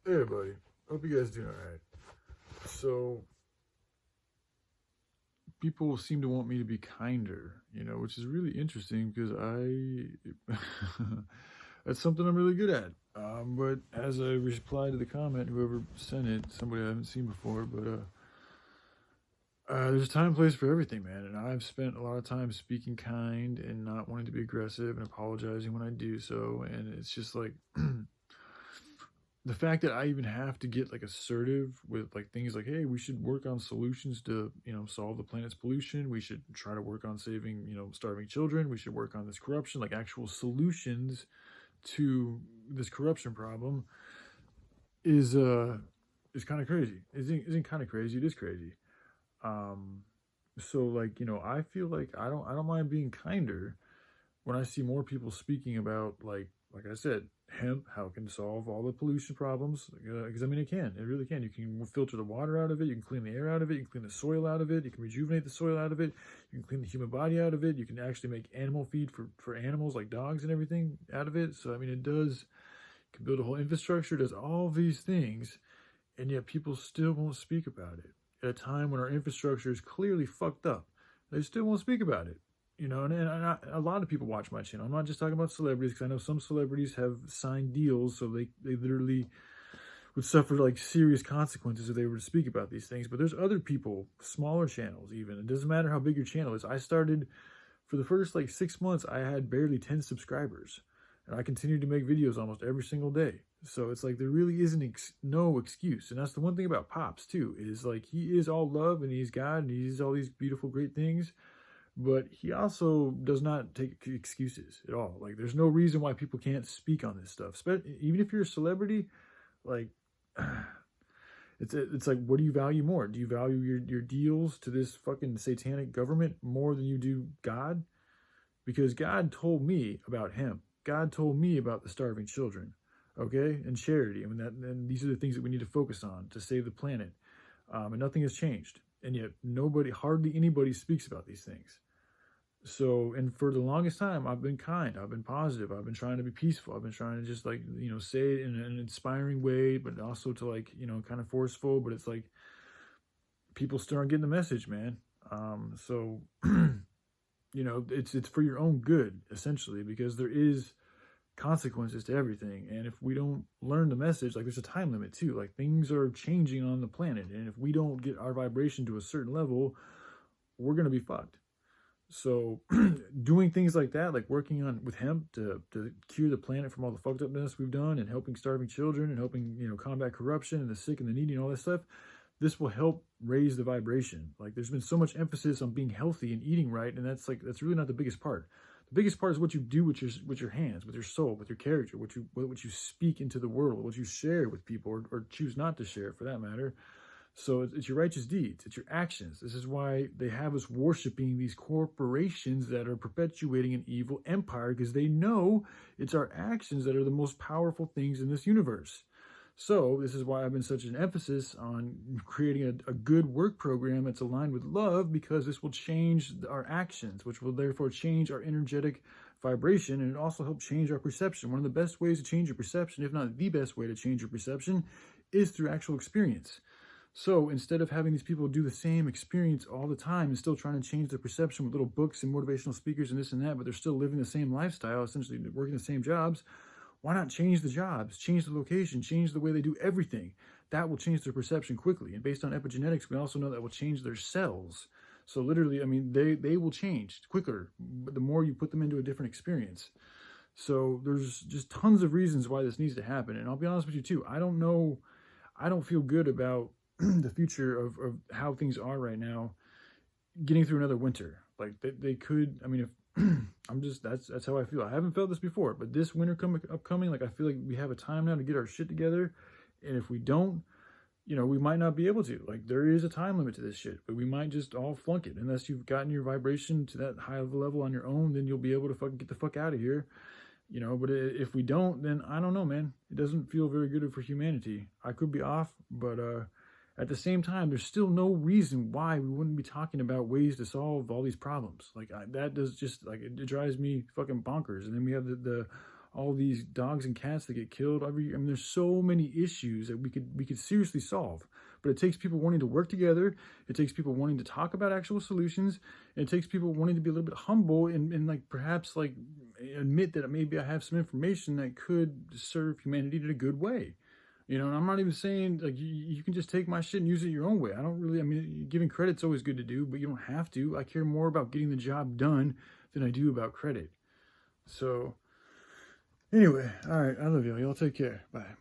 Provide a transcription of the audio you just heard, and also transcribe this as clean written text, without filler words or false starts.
Hey everybody, hope you guys doing alright. So, people seem to want me to be kinder, which is really interesting because that's something I'm really good at. But as I replied to the comment, whoever sent it, somebody I haven't seen before, but there's a time and place for everything, man. And I've spent a lot of time speaking kind and not wanting to be aggressive and apologizing when I do so. And it's just like, the fact that I even have to get like assertive with like things like, hey, we should work on solutions to, solve the planet's pollution. We should try to work on saving, starving children. We should work on this corruption, like actual solutions to this corruption problem is kind of crazy. Isn't kind of crazy. It is crazy. So like, I feel like I don't mind being kinder when I see more people speaking about like I said, hemp, how it can solve all the pollution problems. Because it can. It really can. You can filter the water out of it. You can clean the air out of it. You can clean the soil out of it. You can rejuvenate the soil out of it. You can clean the human body out of it. You can actually make animal feed for animals like dogs and everything out of it. So, it does, can build a whole infrastructure, does all these things, and yet people still won't speak about it. At a time when our infrastructure is clearly fucked up, they still won't speak about it. And a lot of people watch my channel. I'm not just talking about celebrities, because I know some celebrities have signed deals, so they literally would suffer like serious consequences if they were to speak about these things. But there's other people, smaller channels even. It doesn't matter how big your channel is. I started, for the first like 6 months, I had barely 10 subscribers. And I continued to make videos almost every single day. So it's like there really isn't no excuse. And that's the one thing about Pops too, is like he is all love and he's God and he's all these beautiful, great things. But he also does not take excuses at all. Like, there's no reason why people can't speak on this stuff. Even if you're a celebrity, like, it's like, what do you value more? Do you value your deals to this fucking satanic government more than you do God? Because God told me about hemp. God told me about the starving children, okay, and charity. And these are the things that we need to focus on to save the planet. And nothing has changed. And yet hardly anybody speaks about these things. So, and for the longest time, I've been kind, I've been positive, I've been trying to be peaceful, I've been trying to just like, say it in an inspiring way, but also to like, kind of forceful, but it's like, people still aren't getting the message, man. So, it's for your own good, essentially, because there is consequences to everything. And if we don't learn the message, like there's a time limit too, like things are changing on the planet. And if we don't get our vibration to a certain level, we're going to be fucked. So doing things like that, like working on with hemp to cure the planet from all the fucked upness we've done and helping starving children and helping, combat corruption and the sick and the needy and all that stuff, this will help raise the vibration. Like there's been so much emphasis on being healthy and eating right. And that's really not the biggest part. The biggest part is what you do with your hands, with your soul, with your character, what you speak into the world, what you share with people or choose not to share for that matter. So it's your righteous deeds, it's your actions. This is why they have us worshiping these corporations that are perpetuating an evil empire, because they know it's our actions that are the most powerful things in this universe. So this is why I've been such an emphasis on creating a good work program that's aligned with love, because this will change our actions, which will therefore change our energetic vibration, and it also help change our perception. One of the best ways to change your perception, if not the best way to change your perception, is through actual experience. So instead of having these people do the same experience all the time and still trying to change their perception with little books and motivational speakers and this and that, but they're still living the same lifestyle, essentially working the same jobs, why not change the jobs, change the location, change the way they do everything? That will change their perception quickly. And based on epigenetics, we also know that will change their cells. So literally, they will change quicker the more you put them into a different experience. So there's just tons of reasons why this needs to happen. And I'll be honest with you too, I don't feel good about the future of how things are right now, getting through another winter. Like they could, if that's how I feel. I haven't felt this before, but this winter upcoming, like I feel like we have a time now to get our shit together. And if we don't, we might not be able to. Like there is a time limit to this shit, but we might just all flunk it. Unless you've gotten your vibration to that high of a level on your own, then you'll be able to fucking get the fuck out of here. But if we don't, then I don't know, man. It doesn't feel very good for humanity. I could be off, but at the same time, there's still no reason why we wouldn't be talking about ways to solve all these problems. Like that does just like it drives me fucking bonkers. And then we have all these dogs and cats that get killed every year. I mean, there's so many issues that we could seriously solve. But it takes people wanting to work together. It takes people wanting to talk about actual solutions. It takes people wanting to be a little bit humble and like perhaps like admit that maybe I have some information that could serve humanity in a good way. You know, and I'm not even saying like you can just take my shit and use it your own way. I mean, giving credit's always good to do, but you don't have to. I care more about getting the job done than I do about credit. So anyway, all right, I love y'all. Y'all take care. Bye.